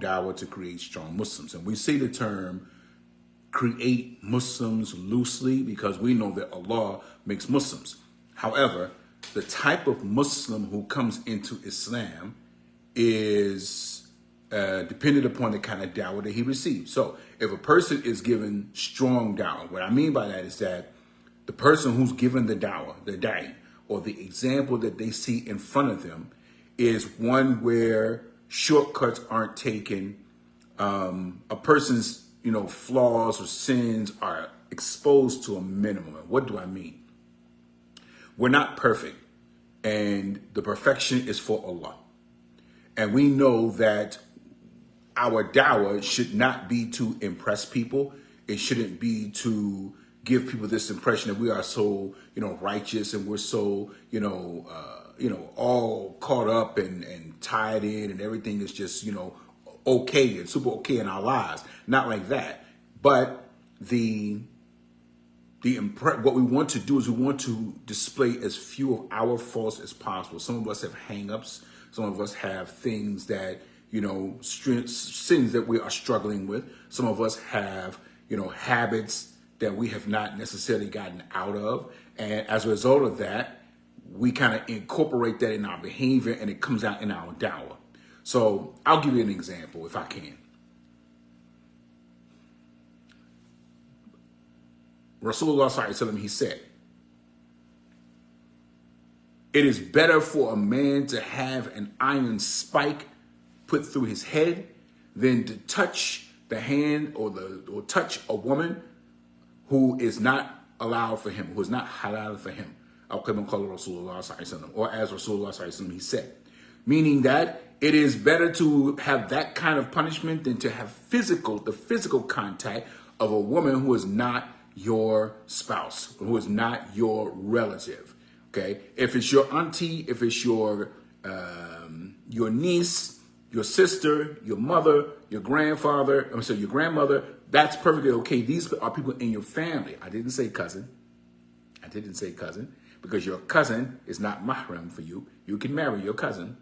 dawah to create strong Muslims. And we say the term create Muslims loosely because we know that Allah makes Muslims. However, the type of Muslim who comes into Islam is dependent upon the kind of dawah that he receives. So if a person is given strong dawah, what I mean by that is that the person who's given the dawah, the da'i, or the example that they see in front of them is one where shortcuts aren't taken. A person's, flaws or sins are exposed to a minimum. What do I mean? We're not perfect, and the perfection is for Allah. And we know that our dawah should not be to impress people. It shouldn't be to give people this impression that we are so, righteous and we're so, all caught up and tied in and everything is just, okay and super okay in our lives. Not like that. But what we want to do is we want to display as few of our faults as possible. Some of us have hang-ups. Some of us have things that, sins that we are struggling with. Some of us have, habits that we have not necessarily gotten out of. And as a result of that, we kind of incorporate that in our behavior and it comes out in our dawah. So I'll give you an example if I can. Rasulullah sallallahu alaihi wasallam, he said, it is better for a man to have an iron spike put through his head than to touch the hand or touch a woman who is not allowed for him, who is not halal for him. Or as Rasulullah sallallahu alaihi wasallam, he said, meaning that it is better to have that kind of punishment than to have the physical contact of a woman who is not your spouse, who is not your relative. Okay, if it's your auntie, if it's your niece, your sister, your mother, your grandfather, your grandmother, that's perfectly okay. These are people in your family. I didn't say cousin. Because your cousin is not mahram for you. You can marry your cousin.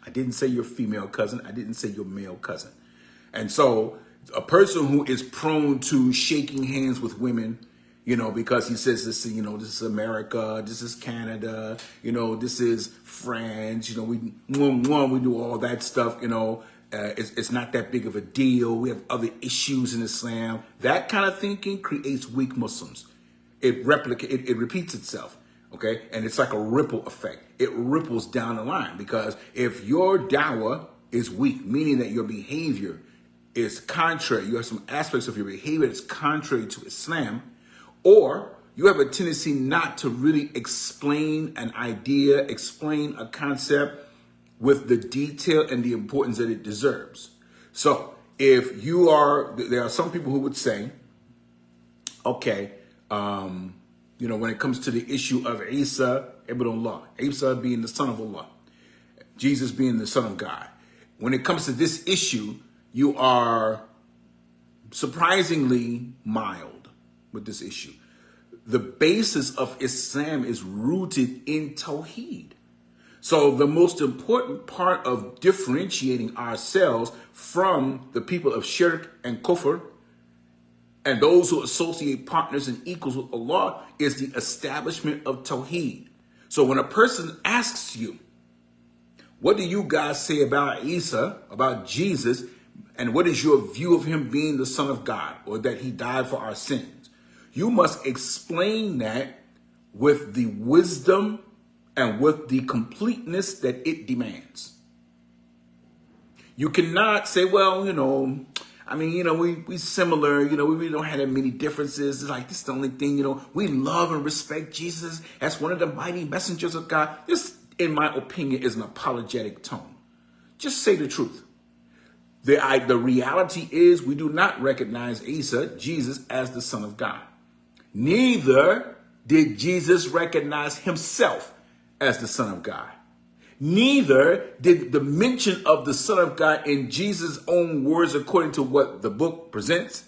I didn't say your female cousin. I didn't say your male cousin. And so a person who is prone to shaking hands with women, because he says this, this is America, this is Canada, this is France, we do all that stuff, it's not that big of a deal. We have other issues in Islam. That kind of thinking creates weak Muslims. It repeats itself. Okay. And it's like a ripple effect. It ripples down the line because if your dawah is weak, meaning that your behavior is contrary, you have some aspects of your behavior that's contrary to Islam, or you have a tendency not to really explain an idea, explain a concept with the detail and the importance that it deserves. So if there are some people who would say, okay, when it comes to the issue of Isa ibn Allah, Isa being the son of Allah, Jesus being the son of God, when it comes to this issue, you are surprisingly mild with this issue. The basis of Islam is rooted in Tawheed. So the most important part of differentiating ourselves from the people of Shirk and Kufr and those who associate partners and equals with Allah is the establishment of Tawheed. So when a person asks you, what do you guys say about Isa, about Jesus, and what is your view of him being the son of God or that he died for our sins? You must explain that with the wisdom and with the completeness that it demands. You cannot say, well, we similar, we really don't have that many differences. It's like, this is the only thing, we love and respect Jesus as one of the mighty messengers of God. This, in my opinion, is an apologetic tone. Just say the truth. The reality is we do not recognize Isa, Jesus, as the son of God. Neither did Jesus recognize himself as the son of God. Neither did the mention of the son of God in Jesus' own words, according to what the book presents,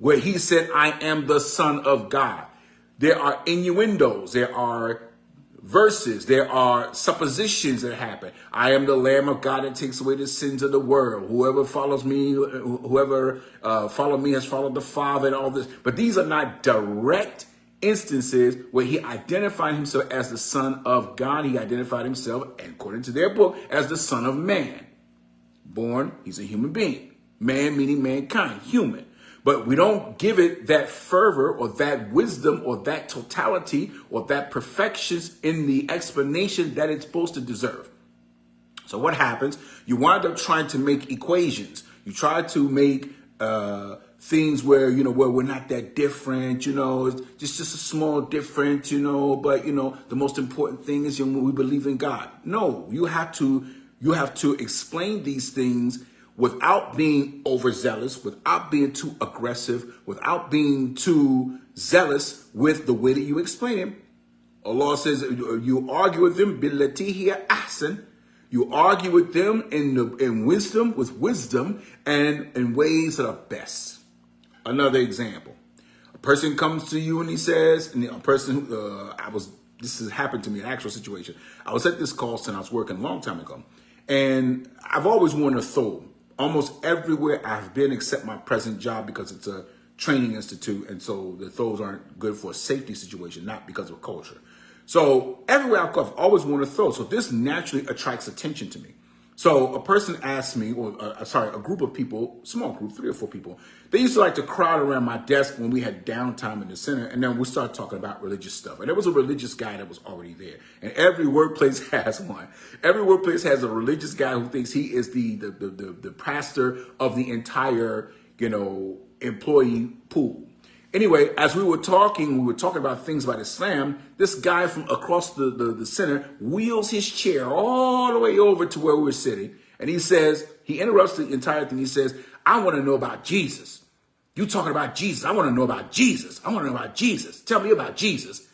where he said, I am the son of God. There are innuendos. There are verses. There are suppositions that happen. I am the Lamb of God that takes away the sins of the world. Whoever follows me, whoever followed me has followed the Father, and all this. But these are not direct instances where he identified himself as the Son of God. He identified himself, according to their book, as the Son of Man. Born, he's a human being. Man meaning mankind, human. But we don't give it that fervor or that wisdom or that totality or that perfections in the explanation that it's supposed to deserve. So what happens? You wind up trying to make equations. You try to make things where, where we're not that different, it's just a small difference, but, the most important thing is we believe in God. No, you have to explain these things without being overzealous, without being too aggressive, without being too zealous with the way that you explain it. Allah says you argue with them billati hiya ahsan. You argue with them in wisdom, with wisdom, and in ways that are best. Another example: a person comes to you and he says, and a person this has happened to me, an actual situation. I was at this call center, I was working a long time ago, and I've always worn a thobe. Almost everywhere I've been except my present job, because it's a training institute, and so the thobes aren't good for a safety situation, not because of culture. So everywhere I've always worn a thobe. So this naturally attracts attention to me. So a person asked me, a group of people, small group, 3 or 4 people, they used to like to crowd around my desk when we had downtime in the center, and then we started talking about religious stuff. And there was a religious guy that was already there. And every workplace has one. Every workplace has a religious guy who thinks he is the pastor of the entire, employee pool. Anyway, as we were talking about things about Islam. This guy from across the center wheels his chair all the way over to where we were sitting. And he interrupts the entire thing. He says, I want to know about Jesus. You talking about Jesus. I want to know about Jesus. I want to know about Jesus. Tell me about Jesus.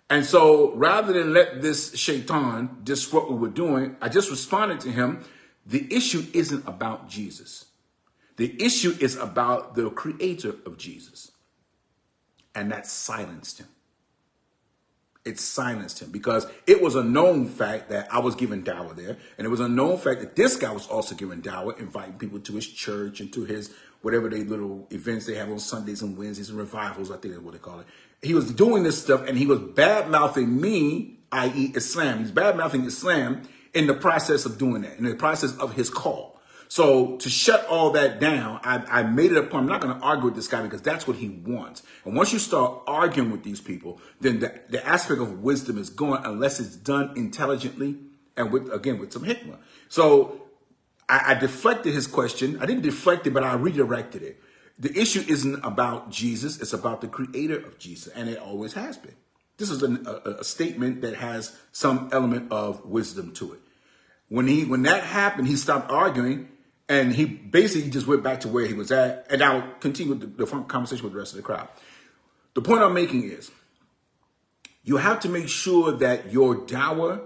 And so rather than let this shaitan disrupt what we're doing, I just responded to him. The issue isn't about Jesus. The issue is about the creator of Jesus. And that silenced him. It silenced him because it was a known fact that I was giving Dawah there. And it was a known fact that this guy was also giving Dawah, inviting people to his church and to his whatever they little events they have on Sundays and Wednesdays and revivals, I think that's what they call it. He was doing this stuff and he was bad-mouthing me, i.e. Islam. He's bad-mouthing Islam in the process of doing that, in the process of his call. So to shut all that down, I made it a point. I'm not going to argue with this guy because that's what he wants. And once you start arguing with these people, then the aspect of wisdom is gone unless it's done intelligently and with some hikmah. So I deflected his question. I didn't deflect it, but I redirected it. The issue isn't about Jesus. It's about the creator of Jesus. And it always has been. This is a statement that has some element of wisdom to it. When that happened, he stopped arguing. And he basically just went back to where he was at. And I'll continue the conversation with the rest of the crowd. The point I'm making is you have to make sure that your dawah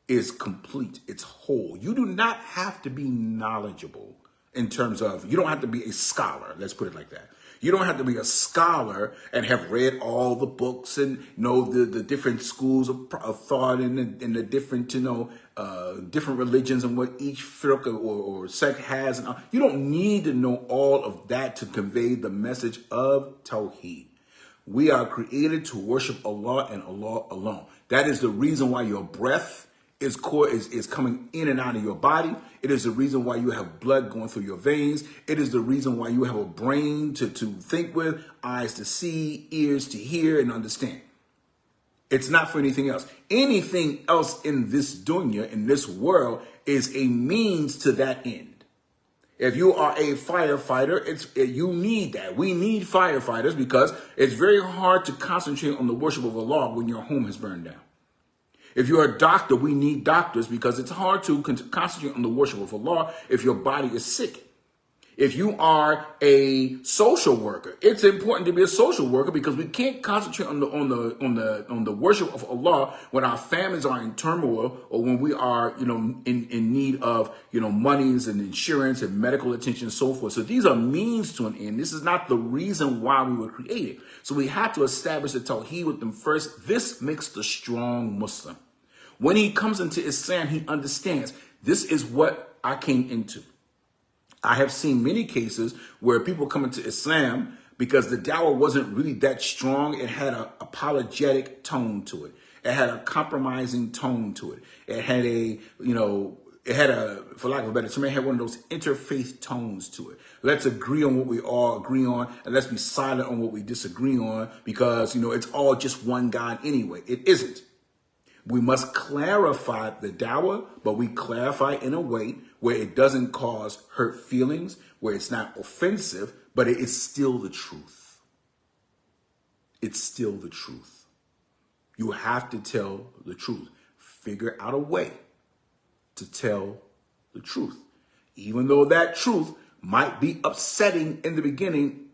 is complete. It's whole. You do not have to be knowledgeable in terms of, you don't have to be a scholar. Let's put it like that. You don't have to be a scholar and have read all the books and know the different schools of thought and the different, different religions and what each firqa or sect has. And you don't need to know all of that to convey the message of Tawheed. We are created to worship Allah and Allah alone. That is the reason why your breath is coming in and out of your body. It is the reason why you have blood going through your veins. It is the reason why you have a brain to think with, eyes to see, ears to hear and understand. It's not for anything else. Anything else in this dunya, in this world, is a means to that end. If you are a firefighter, you need that. We need firefighters because it's very hard to concentrate on the worship of Allah when your home has burned down. If you're a doctor, we need doctors because it's hard to concentrate on the worship of Allah if your body is sick. If you are a social worker, it's important to be a social worker because we can't concentrate on the worship of Allah when our families are in turmoil or when we are, in need of, monies and insurance and medical attention and so forth. So these are means to an end. This is not the reason why we were created. So we have to establish the Tawheed with them first. This makes the strong Muslim. When he comes into Islam, he understands this is what I came into. I have seen many cases where people come into Islam because the Dawah wasn't really that strong. It had an apologetic tone to it. It had a compromising tone to it. It had for lack of a better term, it had one of those interfaith tones to it. Let's agree on what we all agree on, and let's be silent on what we disagree on, because, it's all just one God anyway. It isn't. We must clarify the Dawah, but we clarify in a way where it doesn't cause hurt feelings, where it's not offensive, but it is still the truth. It's still the truth. You have to tell the truth. Figure out a way to tell the truth. Even though that truth might be upsetting in the beginning,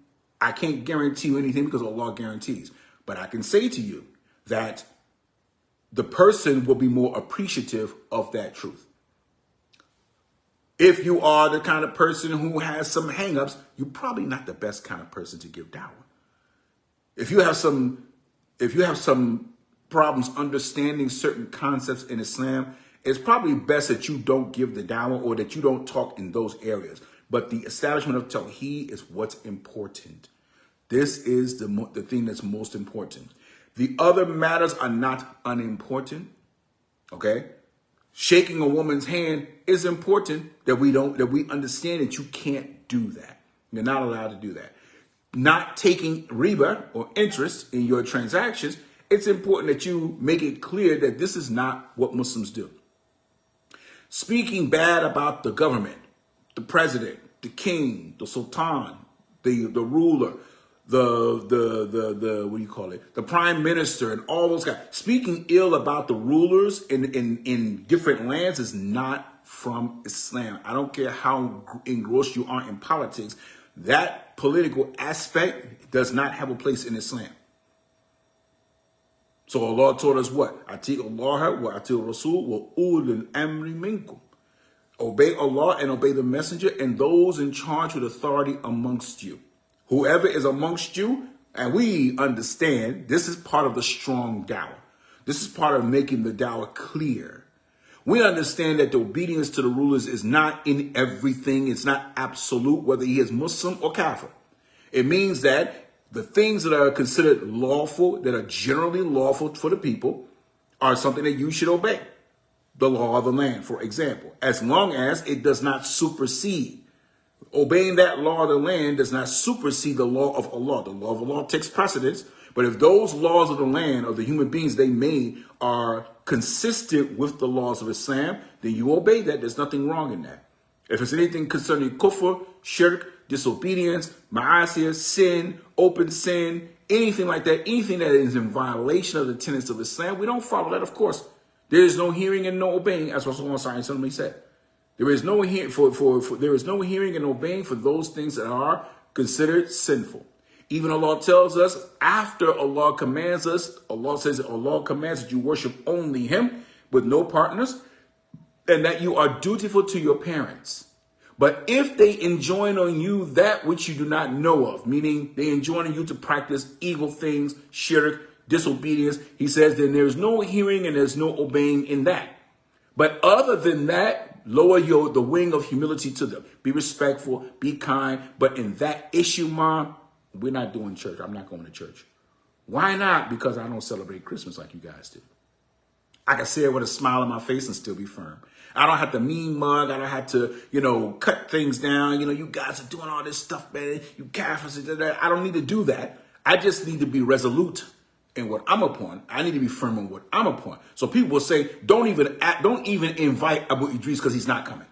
I can't guarantee you anything because Allah guarantees. But I can say to you that the person will be more appreciative of that truth. If you are the kind of person who has some hangups, you're probably not the best kind of person to give dawah. If you have some problems understanding certain concepts in Islam, it's probably best that you don't give the dawah or that you don't talk in those areas. But the establishment of Tawheed is what's important. This is the thing that's most important. The other matters are not unimportant. Okay? Shaking a woman's hand is important, that we understand that you can't do that. You're not allowed to do that. Not taking riba or interest in your transactions, it's important that you make it clear that this is not what Muslims do. Speaking bad about the government, the president, the king, the sultan, the ruler, the prime minister, and all those guys. Speaking ill about the rulers in different lands is not from Islam. I don't care how engrossed you are in politics. That political aspect does not have a place in Islam. So Allah told us what? Ati Allah wa ati Rasul wa ulul amri minkum. Obey Allah and obey the messenger and those in charge with authority amongst you. Whoever is amongst you, and we understand this is part of the strong dawah. This is part of making the dawah clear. We understand that the obedience to the rulers is not in everything. It's not absolute, whether he is Muslim or Kafir. It means that the things that are considered lawful, that are generally lawful for the people, are something that you should obey. The law of the land, for example, as long as it does not supersede. Obeying that law of the land does not supersede the law of Allah. The law of Allah takes precedence. But if those laws of the land, of the human beings they made, are consistent with the laws of Islam, then you obey that. There's nothing wrong in that. If it's anything concerning kufr, shirk, disobedience, ma'asiyah, sin, open sin, anything like that, anything that is in violation of the tenets of Islam, we don't follow that, of course. There is no hearing and no obeying, as Rasulullah said. There is no there is no hearing and obeying for those things that are considered sinful. Even Allah tells us, after Allah commands us, Allah says that Allah commands that you worship only Him with no partners, and that you are dutiful to your parents. But if they enjoin on you that which you do not know of, meaning they enjoin on you to practice evil things, shirk, disobedience, He says, then there's no hearing and there's no obeying in that. But other than that, lower the wing of humility to them. Be respectful, be kind. But in that issue, Mom, we're not doing church. I'm not going to church. Why not? Because I don't celebrate Christmas like you guys do. I can say it with a smile on my face and still be firm. I don't have to mean mug. I don't have to, cut things down. You guys are doing all this stuff, man. You Catholics, I don't need to do that. I just need to be resolute in what I'm upon. I need to be firm in what I'm upon. So people will say, don't even invite Abu Idris because he's not coming.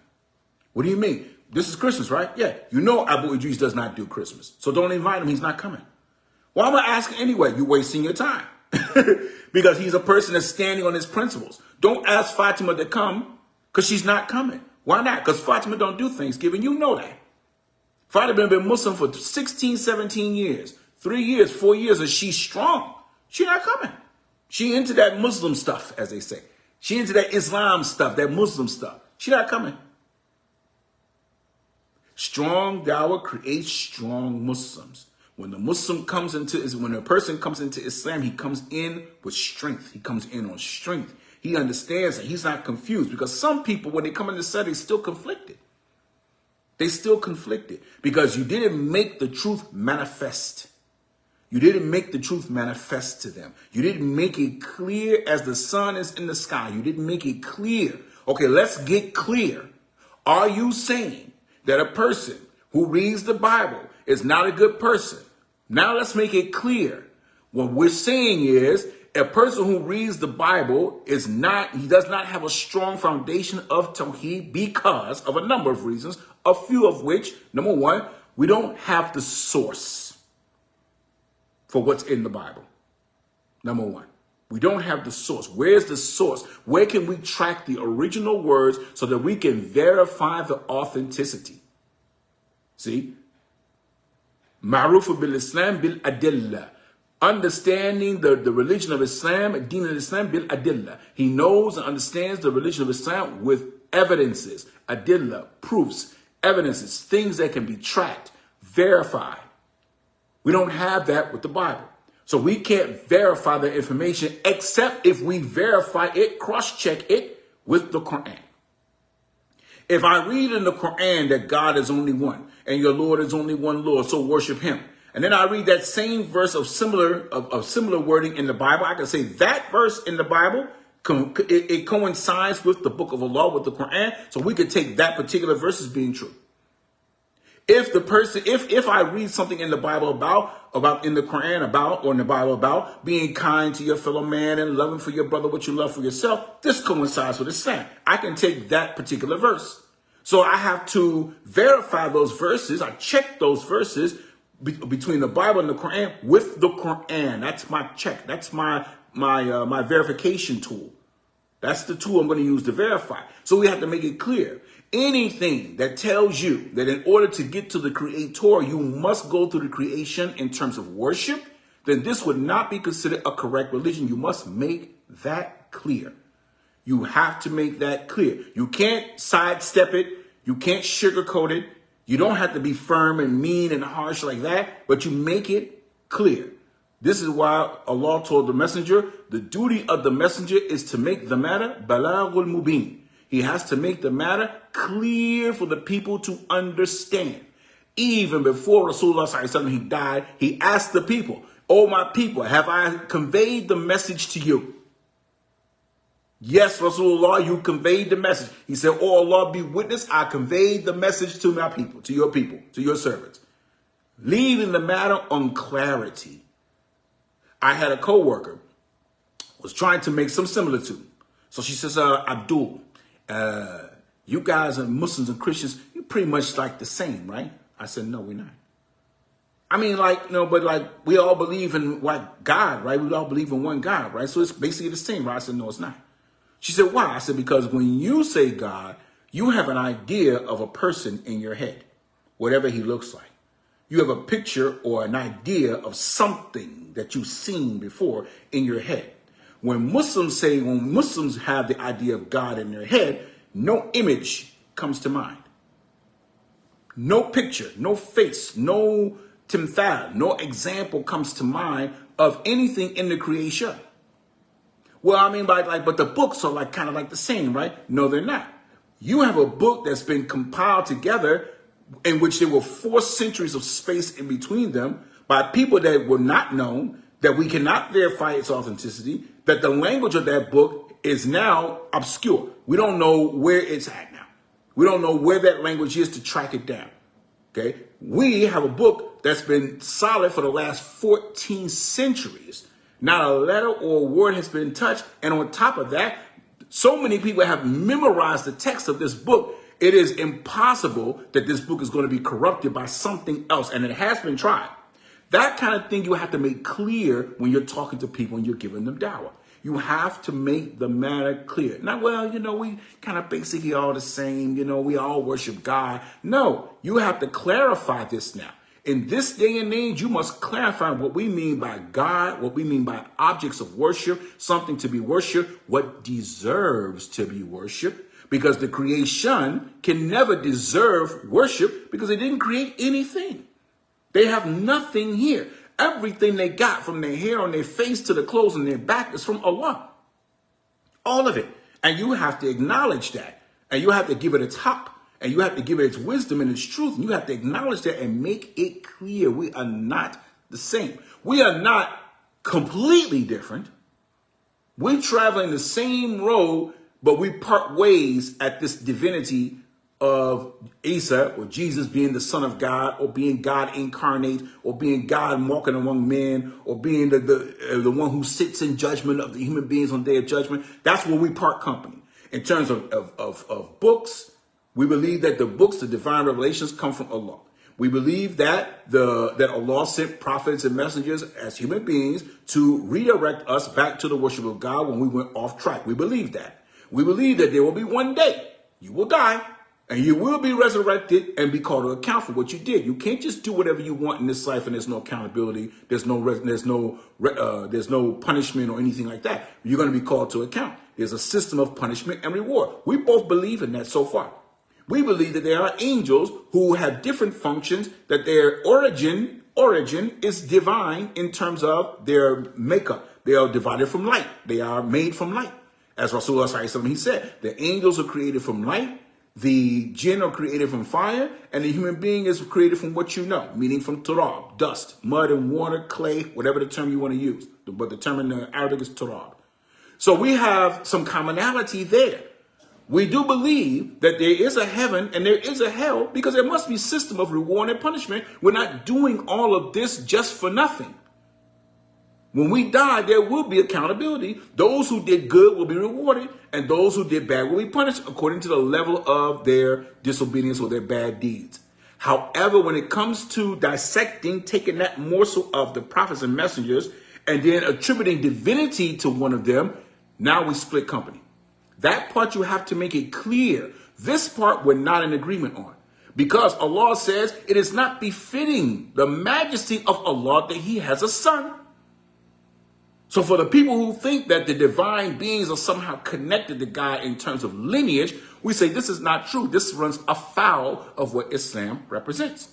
What do you mean? This is Christmas, right? Yeah. Abu Idris does not do Christmas. So don't invite him. He's not coming. Well, I'm going to ask anyway. You're wasting your time. Because he's a person that's standing on his principles. Don't ask Fatima to come because she's not coming. Why not? Because Fatima don't do Thanksgiving. You know that. Fatima been Muslim for 16, 17 years. 3 years, 4 years, and she's strong. She's not coming. She into that Muslim stuff, as they say. She into that Islam stuff, that Muslim stuff. She's not coming. Strong dawah creates strong Muslims. When a person comes into Islam, he comes in with strength. He comes in on strength. He understands it. He's not confused, because some people, when they come in the study, they're still conflicted. They still conflicted because you didn't make the truth manifest. You didn't make the truth manifest to them. You didn't make it clear as the sun is in the sky. You didn't make it clear. Okay, let's get clear. Are you saying that a person who reads the Bible is not a good person? Now let's make it clear. What we're saying is a person who reads the Bible he does not have a strong foundation of Tawheed because of a number of reasons, a few of which, number one, we don't have the source for what's in the Bible. Number one, we don't have the source. Where's the source? Where can we track the original words so that we can verify the authenticity? See? Ma'ruf bil Islam bil adillah. Understanding the religion of Islam, Deen al-Islam bil adillah. He knows and understands the religion of Islam with evidences, adillah, proofs, evidences, things that can be tracked, verified. We don't have that with the Bible. So we can't verify the information except if we verify it, cross-check it with the Quran. If I read in the Quran that God is only one and your Lord is only one Lord, so worship him. And then I read that same verse of similar wording in the Bible. I can say that verse in the Bible, it coincides with the book of Allah, with the Quran. So we could take that particular verse as being true. If I read something in the Bible about in the Quran or in the Bible about being kind to your fellow man and loving for your brother what you love for yourself, this coincides with Islam. I can take that particular verse. So I have to verify those verses. I check those verses between the Bible and the Quran with the Quran. That's my check. That's my verification tool. That's the tool I'm going to use to verify. So we have to make it clear. Anything that tells you that in order to get to the Creator, you must go through the creation in terms of worship, then this would not be considered a correct religion. You must make that clear. You have to make that clear. You can't sidestep it. You can't sugarcoat it. You don't have to be firm and mean and harsh like that, but you make it clear. This is why Allah told the messenger, the duty of the messenger is to make the matter balaghul mubin. He has to make the matter clear for the people to understand. Even before Rasulullah ﷺ, he died, he asked the people, "Oh, my people, have I conveyed the message to you?" Yes, Rasulullah, you conveyed the message. He said, "Oh, Allah be witness, I conveyed the message to my people, to your servants." Leaving the matter on clarity. I had a coworker was trying to make some similitude. So she says, Abdul, you guys are Muslims and Christians, you're pretty much like the same, right? I said, no, we're not. I mean, but we all believe in God, right? We all believe in one God, right? So it's basically the same, right? I said, no, it's not. She said, why? I said, because when you say God, you have an idea of a person in your head, whatever he looks like. You have a picture or an idea of something that you've seen before in your head. When Muslims have the idea of God in their head, no image comes to mind. No picture, no face, no timthal, no example comes to mind of anything in the creation. Well, I mean, but the books are kind of like the same, right? No, they're not. You have a book that's been compiled together in which there were 4 centuries of space in between them by people that were not known, that we cannot verify its authenticity, that the language of that book is now obscure. We don't know where it's at now. We don't know where that language is to track it down. Okay? We have a book that's been solid for the last 14 centuries. Not a letter or a word has been touched. And on top of that, so many people have memorized the text of this book. It is impossible that this book is going to be corrupted by something else. And it has been tried. That kind of thing you have to make clear when you're talking to people and you're giving them dawah. You have to make the matter clear. Not, we kind of basically all the same. We all worship God. No, you have to clarify this now. In this day and age, you must clarify what we mean by God, what we mean by objects of worship, something to be worshiped, what deserves to be worshiped. Because the creation can never deserve worship because they didn't create anything. They have nothing here. Everything they got from their hair on their face to the clothes on their back is from Allah. All of it. And you have to acknowledge that. And you have to give it its haq. And you have to give it its wisdom and its truth. And you have to acknowledge that and make it clear we are not the same. We are not completely different. We're traveling the same road, but we part ways at this divinity of Isa or Jesus being the Son of God, or being God incarnate, or being God walking among men, or being the one who sits in judgment of the human beings on the day of judgment. That's where we part company. In terms of books, we believe that the books, the divine revelations, come from Allah. We believe that that Allah sent prophets and messengers as human beings to redirect us back to the worship of God when we went off track. We believe that. We believe that there will be one day you will die and you will be resurrected and be called to account for what you did. You can't just do whatever you want in this life and there's no accountability. There's no punishment or anything like that. You're going to be called to account. There's a system of punishment and reward. We both believe in that so far. We believe that there are angels who have different functions, that their origin is divine in terms of their makeup. They are divided from light. They are made from light. As Rasulullah sallallahu alaihi wasallam, he said, the angels are created from light, the jinn are created from fire, and the human being is created from what you know, meaning from turab, dust, mud and water, clay, whatever the term you want to use. But the term in the Arabic is turab. So we have some commonality there. We do believe that there is a heaven and there is a hell because there must be a system of reward and punishment. We're not doing all of this just for nothing. When we die, there will be accountability. Those who did good will be rewarded, and those who did bad will be punished according to the level of their disobedience or their bad deeds. However, when it comes to dissecting, taking that morsel of the prophets and messengers and then attributing divinity to one of them, now we split company. That part you have to make it clear. This part we're not in agreement on. Because Allah says it is not befitting the majesty of Allah that he has a son. So for the people who think that the divine beings are somehow connected to God in terms of lineage, we say this is not true. This runs afoul of what Islam represents.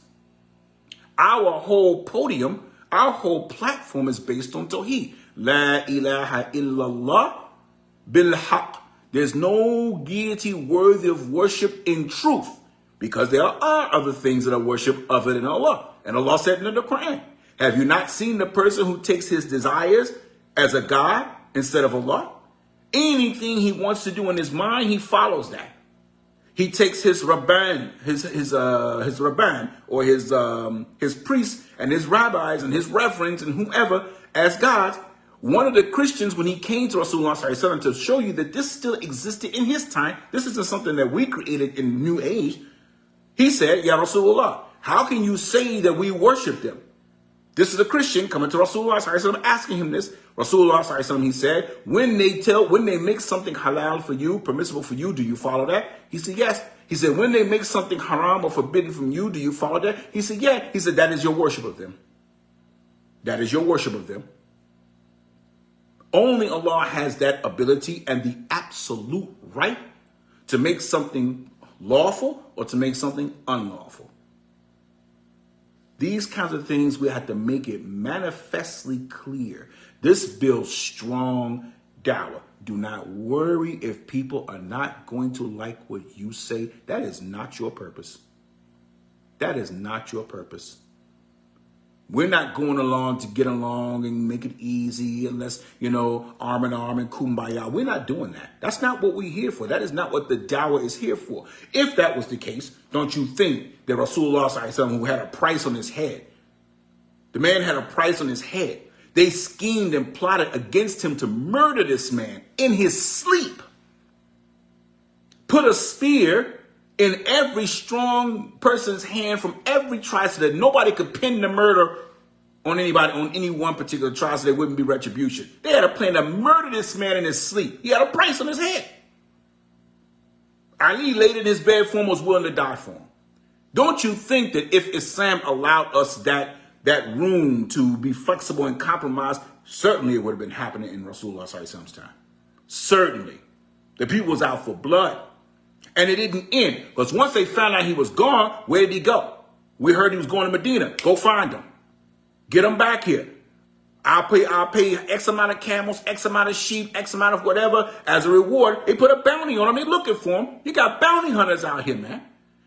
Our whole podium, our whole platform is based on Tawheed. La ilaha illallah bil haqq. There's no deity worthy of worship in truth, because there are other things that are worshiped other than Allah. And Allah said in the Quran, have you not seen the person who takes his desires as a God instead of Allah? Anything he wants to do in his mind, he follows that. He takes his rabban, his rabban, or his priests and his rabbis and his reverends and whomever as gods. One of the Christians, when he came to Rasulullah sallallahu alaihi wasallam to show you that this still existed in his time, this isn't something that we created in New Age. He said, Ya Rasulullah, how can you say that we worship them? This is a Christian coming to Rasulullah sallallahu alaihi wasallam asking him this. Rasulullah sallallahu alaihi wasallam, he said, when they make something halal for you, permissible for you, do you follow that? He said, yes. He said, when they make something haram or forbidden from you, do you follow that? He said, yeah. He said, that is your worship of them. That is your worship of them. Only Allah has that ability and the absolute right to make something lawful or to make something unlawful. These kinds of things, we have to make it manifestly clear. This builds strong dawah. Do not worry if people are not going to like what you say. That is not your purpose. That is not your purpose. We're not going along to get along and make it easy unless, arm in arm and kumbaya. We're not doing that. That's not what we're here for. That is not what the dawah is here for. If that was the case, don't you think that Rasulullah sallallahu alaihi wasallam, who had a price on his head, the man had a price on his head. They schemed and plotted against him to murder this man in his sleep. Put a spear in every strong person's hand from every tribe so that nobody could pin the murder on anybody, on any one particular tribe, so there wouldn't be retribution. They had a plan to murder this man in his sleep. He had a price on his head. Ali laid in his bed for him, was willing to die for him. Don't you think that if Islam allowed us that room to be flexible and compromise, certainly it would have been happening in Rasulullah sallallahu alaihi wasallam's time. Certainly. The people was out for blood. And it didn't end. Because once they found out he was gone, where did he go? We heard he was going to Medina. Go find him. Get him back here. I'll pay X amount of camels, X amount of sheep, X amount of whatever as a reward. They put a bounty on him. They looking for him. You got bounty hunters out here, man.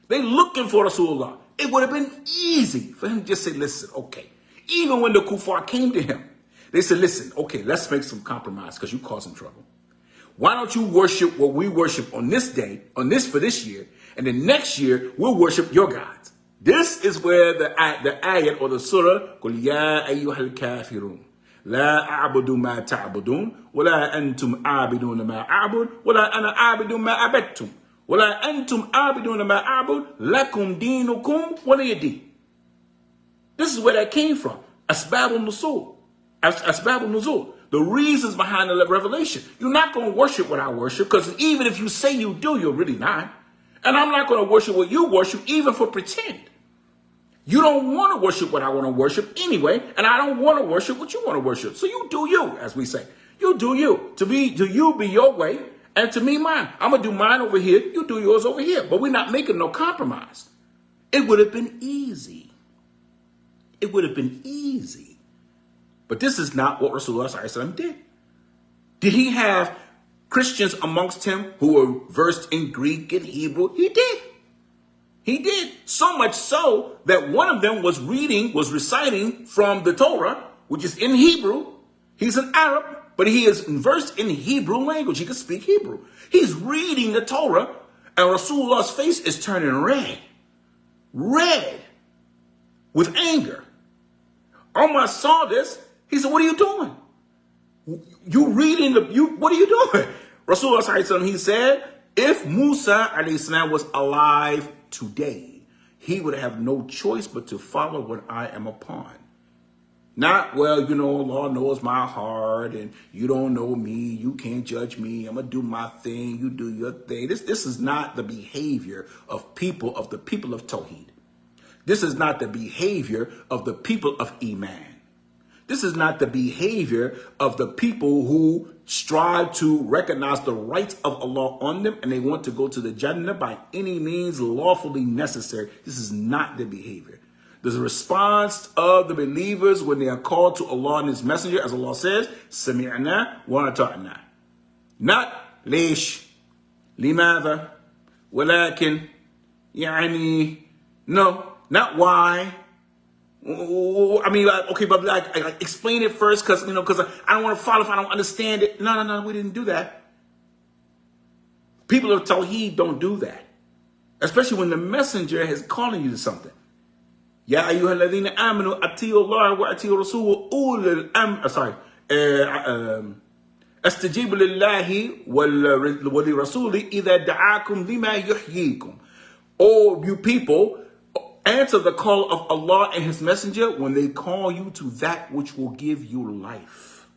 They looking for Rasulullah. It would have been easy for him to just say, listen, okay. Even when the kuffar came to him, they said, listen, okay, let's make some compromise because you caused some trouble. Why don't you worship what we worship on this day, for this year, and then next year we'll worship your gods. This is where the ayat or the surah, قُلْ يَا أَيُّهَا الْكَافِرُونَ لَا أَعْبُدُ مَا تَعْبُدُونَ وَلَا أَنْتُمْ عَابِدُونَ مَا أَعْبُدُ وَلَا أَنَا عَابِدٌ مَا عَبَدتُّمْ وَلَا أَنْتُمْ عَابِدُونَ مَا أَعْبُدُ لَكُمْ دِينُكُمْ وَلِيَ دِينِ. This is where that came from. Asbab al-Nuzul. The reasons behind the revelation. You're not going to worship what I worship, because even if you say you do, you're really not. And I'm not going to worship what you worship, even for pretend. You don't want to worship what I want to worship anyway, and I don't want to worship what you want to worship. So you do you, as we say. You do you. To you be your way, and to me mine. I'm going to do mine over here, you do yours over here. But we're not making no compromise. It would have been easy. It would have been easy. But this is not what Rasulullah ﷺ did. Did he have Christians amongst him who were versed in Greek and Hebrew? He did. He did. So much so that one of them was reciting from the Torah, which is in Hebrew. He's an Arab, but he is versed in Hebrew language. He can speak Hebrew. He's reading the Torah, and Rasulullah's face is turning red with anger. Umar saw this. He said, what are you doing? What are you doing? Rasulullah, he said, if Musa alayhi was alive today, he would have no choice but to follow what I am upon. Not, well, Allah knows my heart and you don't know me. You can't judge me. I'm going to do my thing. You do your thing. This is not the behavior of the people of Tawheed. This is not the behavior of the people of Iman. This is not the behavior of the people who strive to recognize the rights of Allah on them and they want to go to the Jannah by any means lawfully necessary. This is not the behavior. There's a response of the believers when they are called to Allah and His Messenger, as Allah says, Sami'na wa ata'na. Not leesh, limadha, walakin, no, not why. I mean, okay, but explain it first, because I don't want to follow if I don't understand it. No, we didn't do that. People of Tawheed don't do that, especially when the messenger is calling you to something. Ya ayyuha alladhina amanu atiyu Allah wa atiyu Rasul ulil amr. Astajibu lillahi wa li rasuli idha da'akum lima yuhyikum. Oh, you people, answer the call of Allah and His Messenger when they call you to that which will give you life.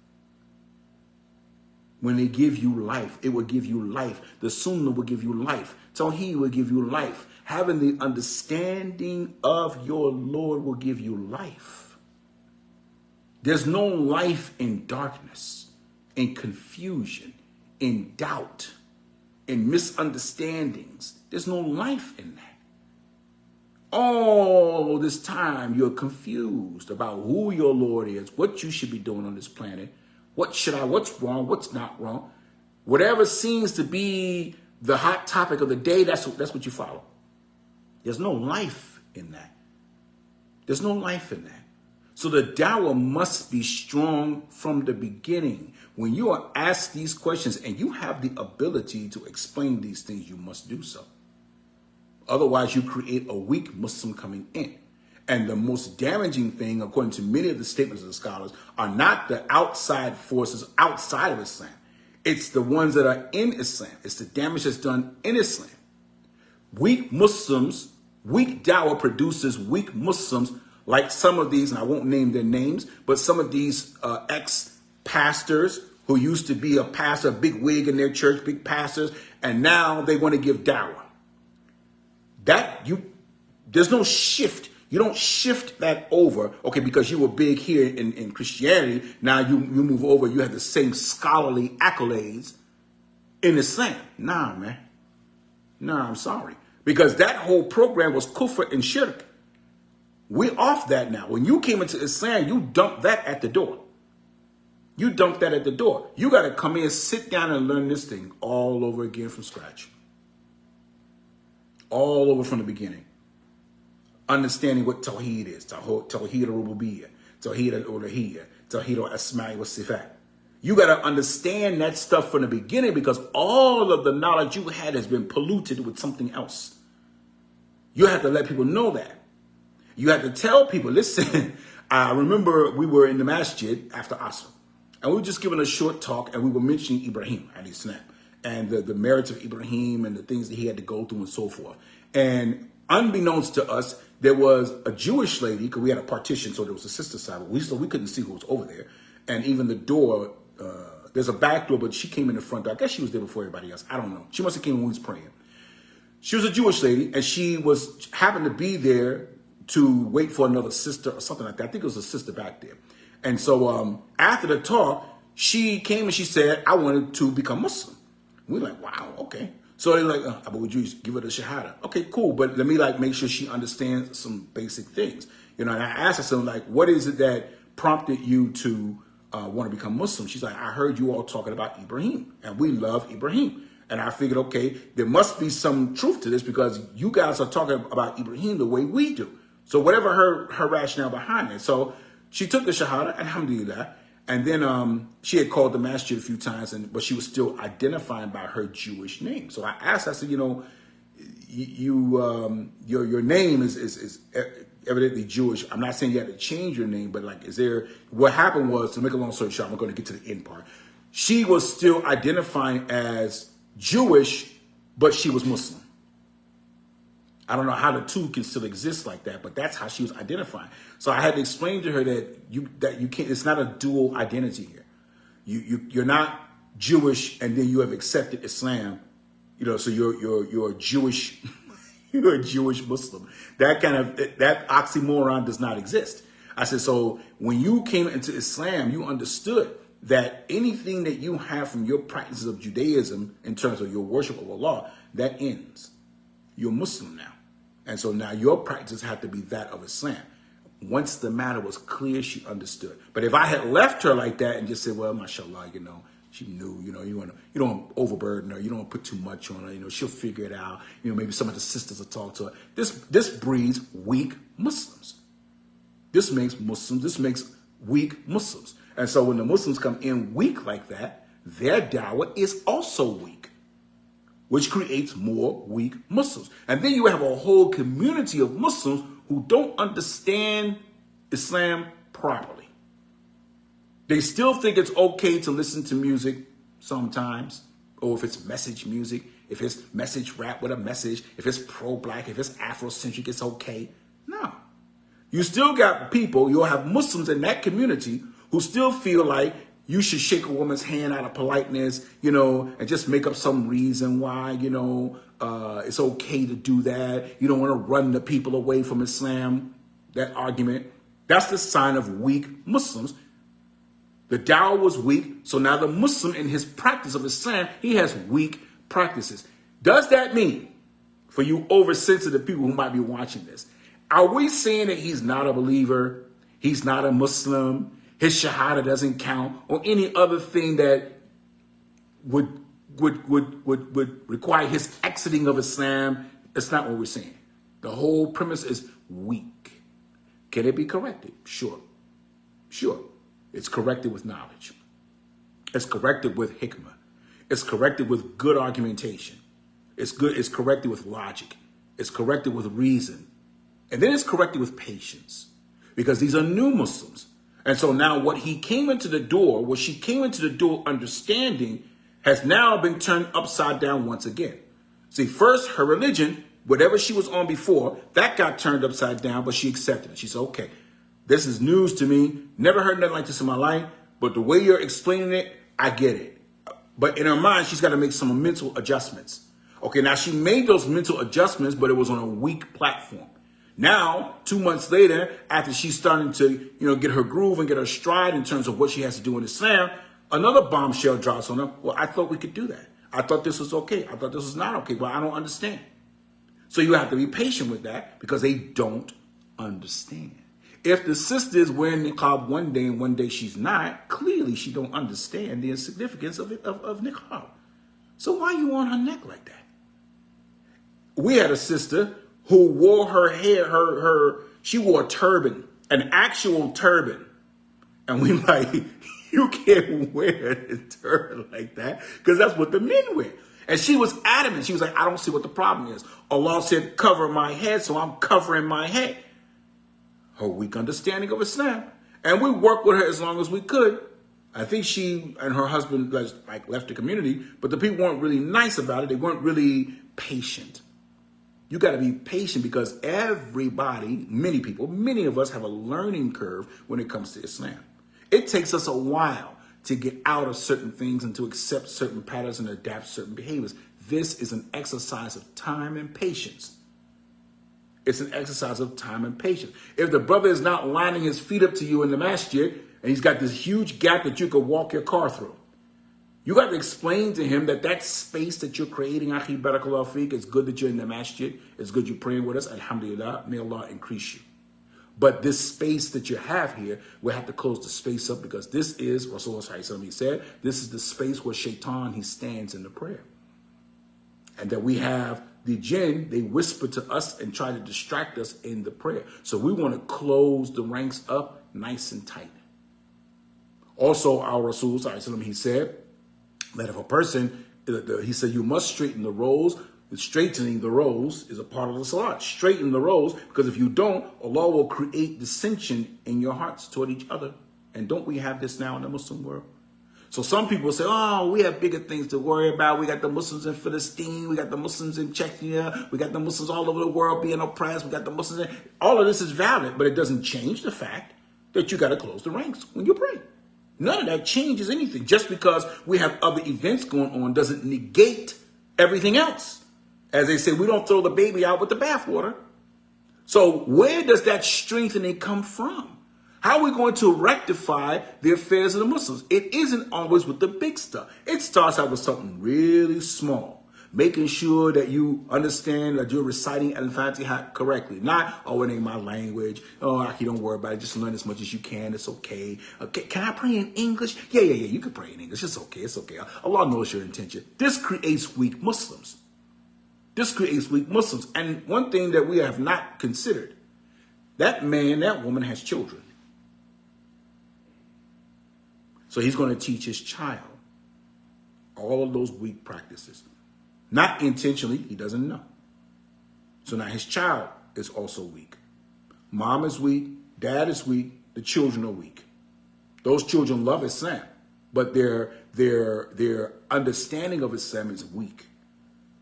When they give you life, it will give you life. The Sunnah will give you life. Tawheed will give you life. Having the understanding of your Lord will give you life. There's no life in darkness, in confusion, in doubt, in misunderstandings. There's no life in that. All this time you're confused about who your Lord is, what you should be doing on this planet, what's wrong, what's not wrong. Whatever seems to be the hot topic of the day, that's what you follow. There's no life in that. There's no life in that. So the dawah must be strong from the beginning. When you are asked these questions and you have the ability to explain these things, you must do so. Otherwise, you create a weak Muslim coming in. And the most damaging thing, according to many of the statements of the scholars, are not the outside forces outside of Islam. It's the ones that are in Islam. It's the damage that's done in Islam. Weak Muslims, weak dawah produces weak Muslims, like some of these, and I won't name their names, but some of these ex-pastors who used to be a pastor, a big wig in their church, big pastors, and now they want to give dawah. There's no shift. You don't shift that over, okay, because you were big here in Christianity. Now you move over, you have the same scholarly accolades in Islam. Nah, man. Nah, I'm sorry. Because that whole program was kufr and shirk. We're off that now. When you came into Islam, you dumped that at the door. You dump that at the door. You got to come in, sit down and learn this thing all over again from scratch. All over from the beginning. Understanding what Tawheed is. Tawheed al-Rububiyyah. Tawheed al-Uluhiyyah. Tawheed al-Asma'i wa Sifat. You got to understand that stuff from the beginning because all of the knowledge you had has been polluted with something else. You have to let people know that. You have to tell people, listen, I remember we were in the masjid after Asr, and we were just giving a short talk, and we were mentioning Ibrahim, alayhi salam, and the merits of Ibrahim and the things that he had to go through and so forth. And unbeknownst to us, there was a Jewish lady, because we had a partition, so there was a sister side, so we couldn't see who was over there. And even the door, there's a back door, but she came in the front door. I guess she was there before everybody else. I don't know. She must have came when we was praying. She was a Jewish lady, and she happened to be there to wait for another sister or something like that. I think it was a sister back there. And so after the talk, she came and she said, I wanted to become Muslim. We're like, wow, okay. So they're like, but would you give her the Shahada? Okay, cool. But let me make sure she understands some basic things. And I asked her something like, what is it that prompted you to want to become Muslim? She's like, I heard you all talking about Ibrahim, and we love Ibrahim. And I figured, okay, there must be some truth to this because you guys are talking about Ibrahim the way we do. So whatever her rationale behind it. So she took the Shahada, alhamdulillah, and then she had called the masjid a few times, but she was still identifying by her Jewish name. So I asked, I said, your name is evidently Jewish. I'm not saying you have to change your name, but what happened was, to make a long story short, I'm going to get to the end part. She was still identifying as Jewish, but she was Muslim. I don't know how the two can still exist like that, but that's how she was identifying. So I had to explain to her that you can't. It's not a dual identity here. You're not Jewish and then you have accepted Islam. So you're a Jewish. You're a Jewish Muslim. That oxymoron does not exist. I said, so when you came into Islam, you understood that anything that you have from your practices of Judaism in terms of your worship of Allah, that ends. You're Muslim now. And so now your practices have to be that of Islam. Once the matter was clear, she understood. But if I had left her like that and just said, well, mashallah, she knew, you don't overburden her. You don't put too much on her. She'll figure it out. Maybe some of the sisters will talk to her. This breeds weak Muslims. This makes weak Muslims. And so when the Muslims come in weak like that, their dawah is also weak, which creates more weak Muslims. And then you have a whole community of Muslims who don't understand Islam properly. They still think it's okay to listen to music sometimes, or if it's message music, if it's message rap with a message, if it's pro-black, if it's Afrocentric, it's okay. No. You still got people, you'll have Muslims in that community who still feel like you should shake a woman's hand out of politeness, and just make up some reason why, it's okay to do that. You don't want to run the people away from Islam. That argument, that's the sign of weak Muslims. The dawah was weak, so now the Muslim in his practice of Islam, he has weak practices. Does that mean, for you oversensitive people who might be watching this, are we saying that he's not a believer, he's not a Muslim, his shahada doesn't count, or any other thing that would require his exiting of Islam? That's not what we're saying. The whole premise is weak. Can it be corrected? Sure. It's corrected with knowledge. It's corrected with hikmah. It's corrected with good argumentation. It's corrected with logic. It's corrected with reason. And then it's corrected with patience. Because these are new Muslims. And so now what she came into the door understanding has now been turned upside down once again. See, first, her religion, whatever she was on before, that got turned upside down, but she accepted it. She said, okay, this is news to me. Never heard nothing like this in my life, but the way you're explaining it, I get it. But in her mind, she's got to make some mental adjustments. Okay, now she made those mental adjustments, but it was on a weak platform. Now, 2 months later, after she's starting to, get her groove and get her stride in terms of what she has to do in Islam, another bombshell drops on her. Well, I thought we could do that. I thought this was okay. I thought this was not okay. Well, I don't understand. So you have to be patient with that because they don't understand. If the sister is wearing niqab one day and one day she's not, clearly she don't understand the significance of niqab. So why are you on her neck like that? We had a sister who wore her hair, she wore a turban, an actual turban. And we like, you can't wear a turban like that because that's what the men wear. And she was adamant. She was like, I don't see what the problem is. Allah said, cover my head, so I'm covering my head. Her weak understanding of Islam. And we worked with her as long as we could. I think she and her husband left the community, but the people weren't really nice about it. They weren't really patient. You got to be patient because everybody, many of us have a learning curve when it comes to Islam. It takes us a while to get out of certain things and to accept certain patterns and adapt certain behaviors. This is an exercise of time and patience. It's an exercise of time and patience. If the brother is not lining his feet up to you in the masjid and he's got this huge gap that you could walk your car through, you got to explain to him that space that you're creating, akhi barakallahu feek, it's good that you're in the masjid. It's good you're praying with us. Alhamdulillah. May Allah increase you. But this space that you have here, we have to close the space up because this is, Rasulullah he said, this is the space where shaitan, he stands in the prayer. And that we have the jinn, they whisper to us and try to distract us in the prayer. So we want to close the ranks up nice and tight. Also, our Rasul, he said that if a person, he said, you must straighten the rows. Straightening the rows is a part of the salat. Straighten the rows, because if you don't, Allah will create dissension in your hearts toward each other. And don't we have this now in the Muslim world? So some people say, oh, we have bigger things to worry about. We got the Muslims in Palestine. We got the Muslims in Chechnya. We got the Muslims all over the world being oppressed. We got the Muslims in... All of this is valid, but it doesn't change the fact that you got to close the ranks when you pray. None of that changes anything. Just because we have other events going on doesn't negate everything else. As they say, we don't throw the baby out with the bathwater. So where does that strengthening come from? How are we going to rectify the affairs of the Muslims? It isn't always with the big stuff. It starts out with something really small. Making sure that you understand that you're reciting Al-Fatiha correctly. Not, oh, it ain't my language. Oh, Aki, don't worry about it. Just learn as much as you can. It's okay. Okay, can I pray in English? Yeah. You can pray in English. It's okay. Allah knows your intention. This creates weak Muslims. And one thing that we have not considered, that man, that woman has children. So he's going to teach his child all of those weak practices. Not intentionally, he doesn't know. So now his child is also weak. Mom is weak, dad is weak, the children are weak. Those children love Islam, but their understanding of Islam is weak.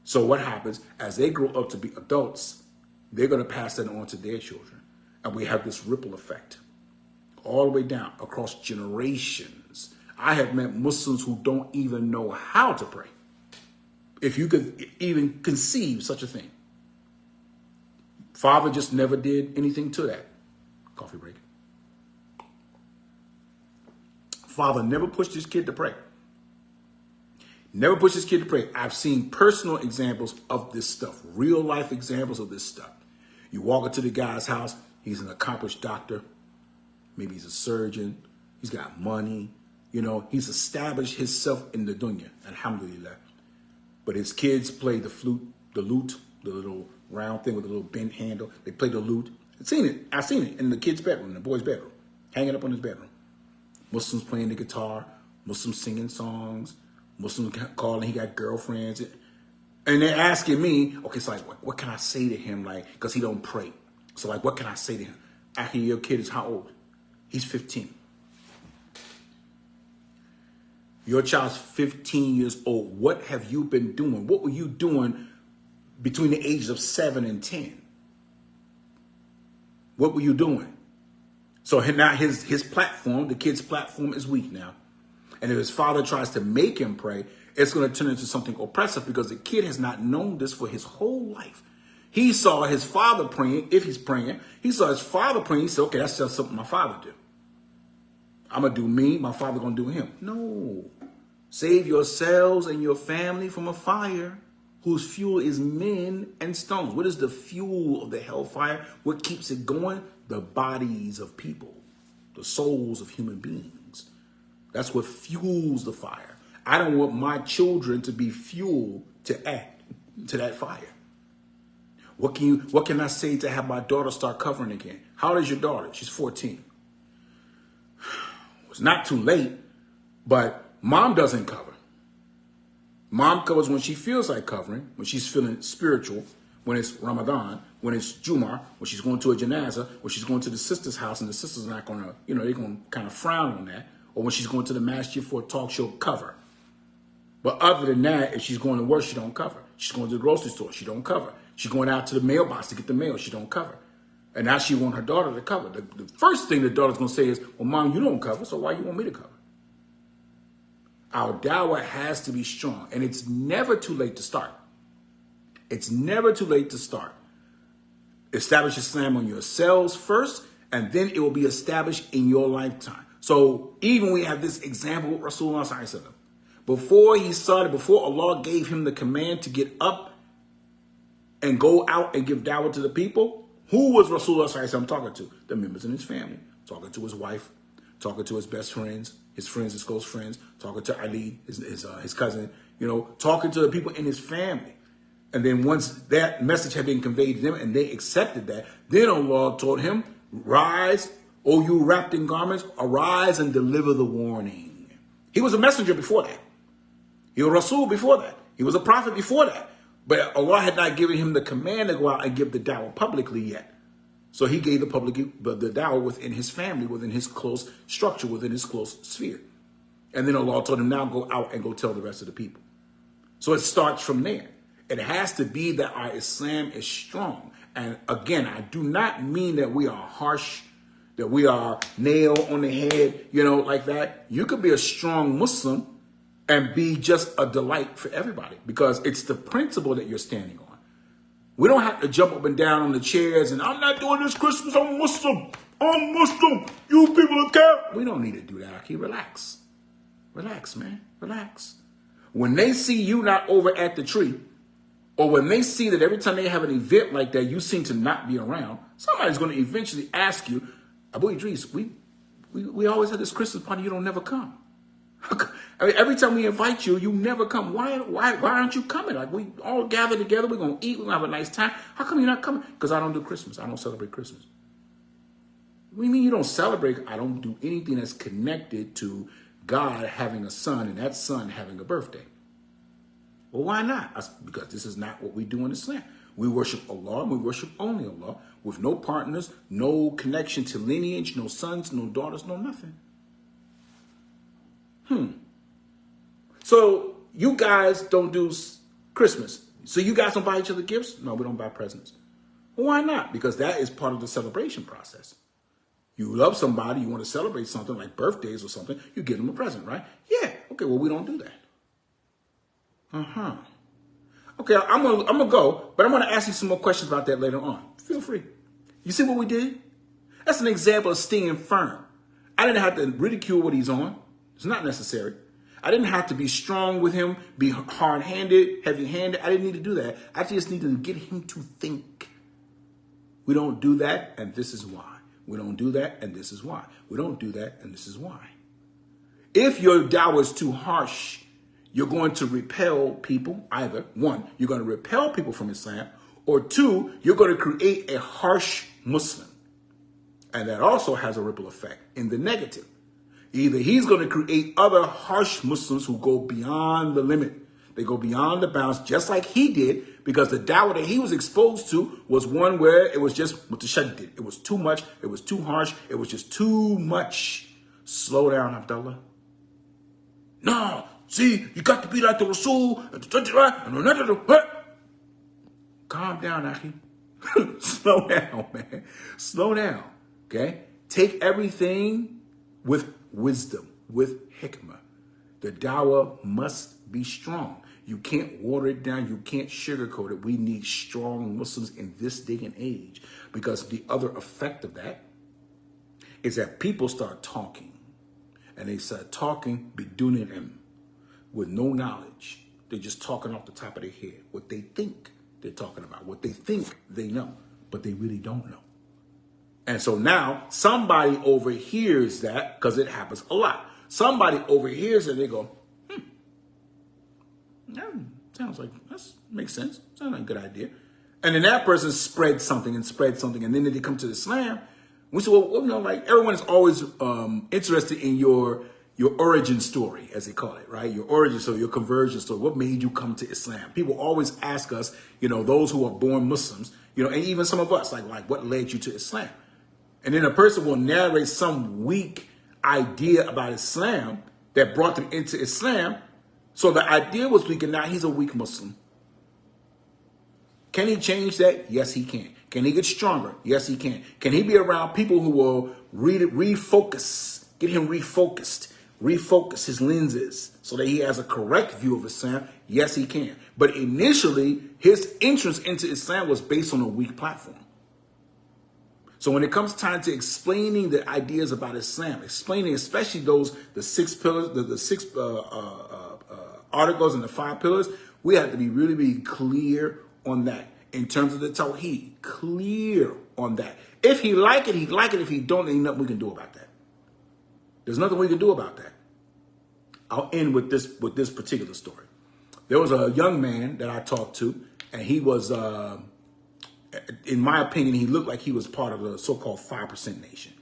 So what happens, as they grow up to be adults, they're going to pass that on to their children. And we have this ripple effect all the way down across generations. I have met Muslims who don't even know how to pray. If you could even conceive such a thing. Father just never did anything to that. Coffee break. Father never pushed his kid to pray. Never push his kid to pray. I've seen personal examples of this stuff, real life examples of this stuff. You walk into the guy's house, he's an accomplished doctor. Maybe he's a surgeon. He's got money. He's established himself in the dunya, alhamdulillah. But his kids play the flute, the lute, the little round thing with the little bent handle. They play the lute. I've seen it in the kid's bedroom, in the boy's bedroom, hanging up on his bedroom. Muslims playing the guitar, Muslims singing songs, Muslims calling, he got girlfriends. And they're asking me, okay, so what can I say to him? Because he don't pray. So what can I say to him? After your kid is how old? He's 15. Your child's 15 years old. What have you been doing? What were you doing between the ages of 7 and 10? What were you doing? So now his platform, the kid's platform, is weak now. And if his father tries to make him pray, it's going to turn into something oppressive because the kid has not known this for his whole life. He saw his father praying, if he's praying. He saw his father praying. He said, okay, that's just something my father do. I'm going to do me, my father going to do him. No. Save yourselves and your family from a fire. whose fuel is men and stones. What is the fuel of the hellfire? What keeps it going? The bodies of people, the souls of human beings. That's what fuels the fire. I don't want my children to be fuel to add to that fire. What can I say to have my daughter start covering again? How old is your daughter? She's 14. It's not too late, but mom doesn't cover. Mom covers when she feels like covering, when she's feeling spiritual, when it's Ramadan, when it's Jum'ah, when she's going to a janazah, when she's going to the sister's house and the sister's not going to, they're going to kind of frown on that. Or when she's going to the masjid for a talk, she'll cover. But other than that, if she's going to work, she don't cover. She's going to the grocery store, she don't cover. She's going out to the mailbox to get the mail, she don't cover. And now she wants her daughter to cover. The first thing the daughter's going to say is, well, Mom, you don't cover, so why you want me to cover? Our dawah has to be strong, and it's never too late to start. It's never too late to start. Establish Islam on yourselves first, and then it will be established in your lifetime. So even we have this example with Rasulullah Sallallahu Alaihi Wasallam. Before Allah gave him the command to get up and go out and give dawah to the people, who was Rasulullah Sallallahu Alaihi Wasallam talking to? The members in his family, talking to his wife, talking to his best friends, his close friends, talking to Ali, his cousin, talking to the people in his family. And then once that message had been conveyed to them and they accepted that, then Allah told him, rise, O you wrapped in garments, arise and deliver the warning. He was a messenger before that. He was a Rasul before that. He was a prophet before that. But Allah had not given him the command to go out and give the dawah publicly yet. So he gave the dawah within his family, within his close structure, within his close sphere. And then Allah told him, now go out and go tell the rest of the people. So it starts from there. It has to be that our Islam is strong. And again, I do not mean that we are harsh, that we are nail on the head, like that. You could be a strong Muslim and be just a delight for everybody because it's the principle that you're standing on. We don't have to jump up and down on the chairs and I'm not doing this Christmas, I'm Muslim. I'm Muslim. You people are careful. We don't need to do that. Okay, relax. Relax, man. Relax. When they see you not over at the tree, or when they see that every time they have an event like that, you seem to not be around, somebody's going to eventually ask you, Abu Idris, we always have this Christmas party, you don't never come. I mean, every time we invite you, you never come. Why aren't you coming? Like, we all gather together, we're going to eat, we're going to have a nice time. How come you're not coming? Because I don't do Christmas. I don't celebrate Christmas. What do you mean you don't celebrate? I don't do anything that's connected to God having a son and that son having a birthday. Well, why not? Because this is not what we do in Islam. We worship Allah and we worship only Allah with no partners, no connection to lineage, no sons, no daughters, no nothing. So you guys don't do Christmas. So you guys don't buy each other gifts? No, we don't buy presents. Well, why not? Because that is part of the celebration process. You love somebody, you want to celebrate something like birthdays or something, you give them a present, right? Yeah. Okay, well, we don't do that. Okay, I'm gonna go, but I'm gonna ask you some more questions about that later on. Feel free. You see what we did? That's an example of staying firm. I didn't have to ridicule what he's on. It's not necessary. I didn't have to be strong with him, be hard-handed, heavy-handed. I didn't need to do that. I just needed to get him to think. We don't do that, and this is why. We don't do that, and this is why. We don't do that, and this is why. If your dawah is too harsh, you're going to repel people. Either, one, you're going to repel people from Islam, or two, you're going to create a harsh Muslim. And that also has a ripple effect in the negative. Either he's going to create other harsh Muslims who go beyond the limit. They go beyond the bounds, just like he did, because the dawah that he was exposed to was one where it was just mutashaddid. It was too much. It was too harsh. It was just too much. Slow down, Abdullah. No, see, you got to be like the Rasul. Calm down, Akhi. Slow down, man. Slow down, okay? Take everything with wisdom, with hikmah. The dawah must be strong. You can't water it down. You can't sugarcoat it. We need strong Muslims in this day and age, because the other effect of that is that people start talking, and they start talking bidunin ilm, with no knowledge. They're just talking off the top of their head, what they think they're talking about, what they think they know, but they really don't know. And so now somebody overhears that, because it happens a lot. Somebody overhears it and they go, that sounds like, that makes sense. Sounds like a good idea. And then that person spreads something. And then they come to Islam. We say, well, you know, like everyone is always interested in your origin story, as they call it, right? Your origin story, your conversion story. What made you come to Islam? People always ask us, you know, those who are born Muslims, you know, and even some of us, like what led you to Islam? And then a person will narrate some weak idea about Islam that brought them into Islam. So the idea was weak, and now he's a weak Muslim. Can he change that? Yes, he can. Can he get stronger? Yes, he can. Can he be around people who will refocus, get him refocus his lenses so that he has a correct view of Islam? Yes, he can. But initially, his entrance into Islam was based on a weak platform. So when it comes time to explaining the ideas about Islam, explaining especially the 6 pillars, the 6 articles and the 5 pillars, we have to be really clear on that in terms of the Tawheed. Clear on that. If he like it, he like it. If he don't, there ain't nothing we can do about that. There's nothing we can do about that. I'll end with this particular story. There was a young man that I talked to, and he was, in my opinion, he looked like he was part of the so-called 5% nation.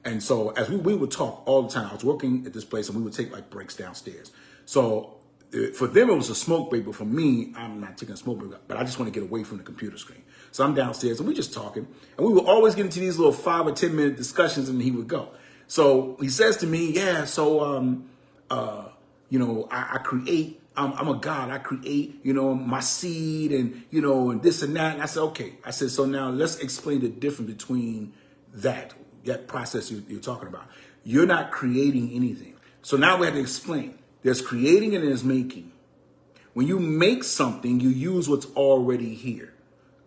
And so as we would talk all the time, I was working at this place and we would take like breaks downstairs. So for them, it was a smoke break, but for me, I'm not taking a smoke break, but I just want to get away from the computer screen. So I'm downstairs and we're just talking, and we would always get into these little 5 or 10 minute discussions, and he would go. So he says to me, yeah, so, you know, I create, I'm a God. I create, you know, my seed and, you know, and this and that. And I said, okay. I said, so now let's explain the difference between that process you're talking about. You're not creating anything. So now we have to explain. There's creating and there's making. When you make something, you use what's already here.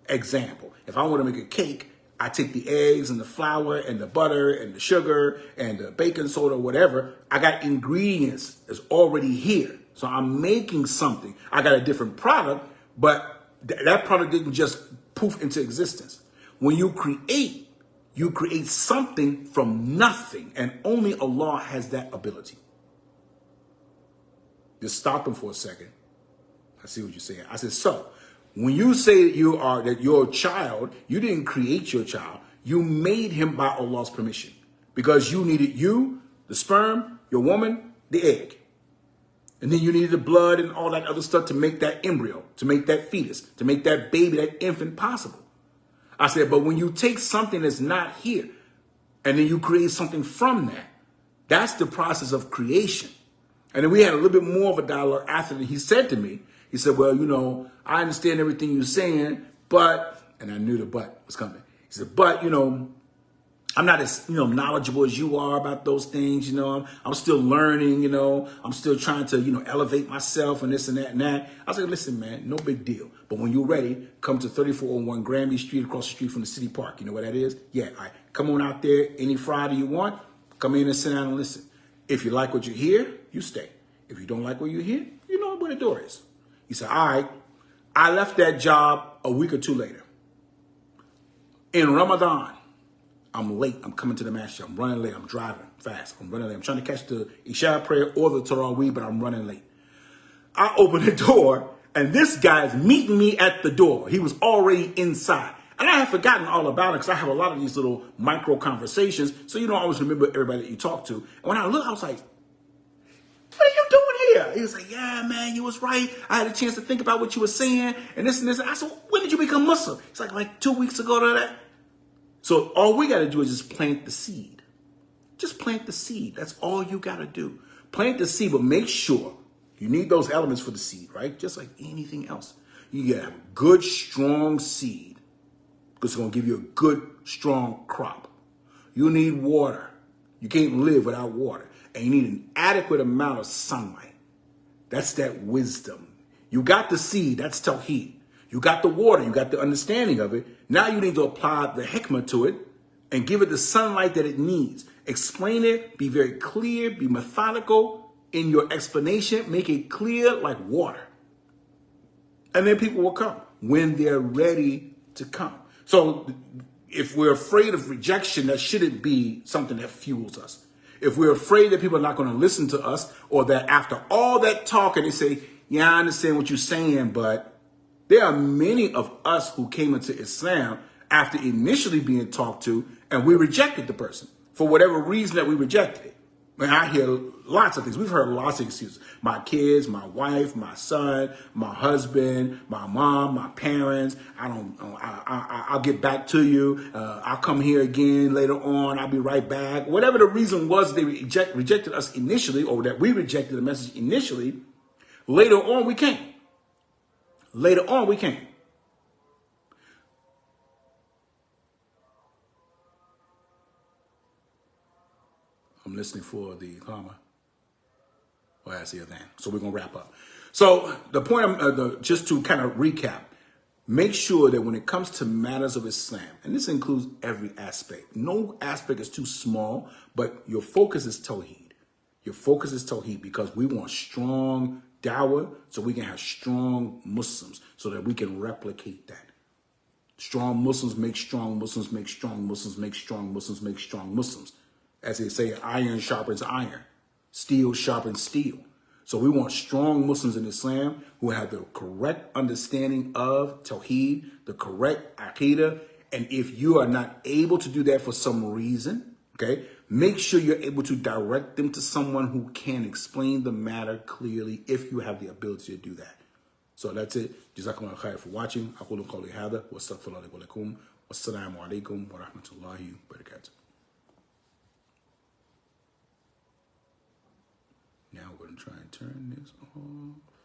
Example, if I want to make a cake, I take the eggs and the flour and the butter and the sugar and the baking soda, whatever. I got ingredients that's already here. So I'm making something. I got a different product, but that product didn't just poof into existence. When you create something from nothing, and only Allah has that ability. Just stop him for a second. I see what you're saying. I said, so when you say that you're a child, you didn't create your child. You made him by Allah's permission, because you needed the sperm, your woman, the egg. And then you needed the blood and all that other stuff to make that embryo, to make that fetus, to make that baby, that infant possible. I said, but when you take something that's not here and then you create something from that, that's the process of creation. And then we had a little bit more of a dialogue after that. He said to me, he said, well, you know, I understand everything you're saying, but, and I knew the but was coming. He said, but, you know, I'm not as, you know, knowledgeable as you are about those things. You know, I'm still learning, you know, I'm still trying to, you know, elevate myself and this and that and that. I was like, listen, man, no big deal. But when you're ready, come to 3401 Granby Street, across the street from the city park. You know where that is? Yeah. All right. Come on out there any Friday you want. Come in and sit down and listen. If you like what you hear, you stay. If you don't like what you hear, you know where the door is. He said, all right. I left that job a week or two later. In Ramadan, I'm late. I'm coming to the masjid. I'm running late. I'm driving fast. I'm running late. I'm trying to catch the Isha prayer or the Tarawih, but I'm running late. I open the door, and this guy's meeting me at the door. He was already inside. And I had forgotten all about it because I have a lot of these little micro conversations, so you don't always remember everybody that you talk to. And when I looked, I was like, what are you doing here? He was like, yeah, man, you was right. I had a chance to think about what you were saying, and this and this. And I said, when did you become Muslim? It's like 2 weeks ago to that. So all we got to do is just plant the seed. Just plant the seed. That's all you got to do. Plant the seed, but make sure you need those elements for the seed, right? Just like anything else. You got to have a good, strong seed, because it's going to give you a good, strong crop. You need water. You can't live without water. And you need an adequate amount of sunlight. That's that wisdom. You got the seed. That's Tawheed. You got the water, you got the understanding of it. Now you need to apply the hikmah to it and give it the sunlight that it needs. Explain it, be very clear, be methodical in your explanation. Make it clear like water. And then people will come when they're ready to come. So if we're afraid of rejection, that shouldn't be something that fuels us. If we're afraid that people are not going to listen to us, or that after all that talking, they say, yeah, I understand what you're saying, but there are many of us who came into Islam after initially being talked to, and we rejected the person for whatever reason that we rejected it. I hear lots of things. We've heard lots of excuses. My kids, my wife, my son, my husband, my mom, my parents. I'll get back to you. I'll come here again later on. I'll be right back. Whatever the reason was, they rejected us initially, or that we rejected the message initially. Later on, we came. Later on, we came. I'm listening for the comma. Well, I see a thing. So we're going to wrap up. So the point, just to kind of recap, make sure that when it comes to matters of Islam, and this includes every aspect, no aspect is too small, but your focus is Tawheed. Your focus is Tawheed, because we want strong Dawah so we can have strong Muslims, so that we can replicate that. Strong Muslims make strong Muslims, make strong Muslims, make strong Muslims, make strong Muslims. As they say, iron sharpens iron, steel sharpens steel. So we want strong Muslims in Islam who have the correct understanding of Tawheed, the correct Aqidah. And if you are not able to do that for some reason, okay, make sure you're able to direct them to someone who can explain the matter clearly, if you have the ability to do that. So that's it. Jazaakallaahu khair for watching. Aqulu qawli hadha wa astaghfirullahi wa lakum. Wassalamu alaikum wa rahmatullahi wa barakatuh. Now we're going to try and turn this off.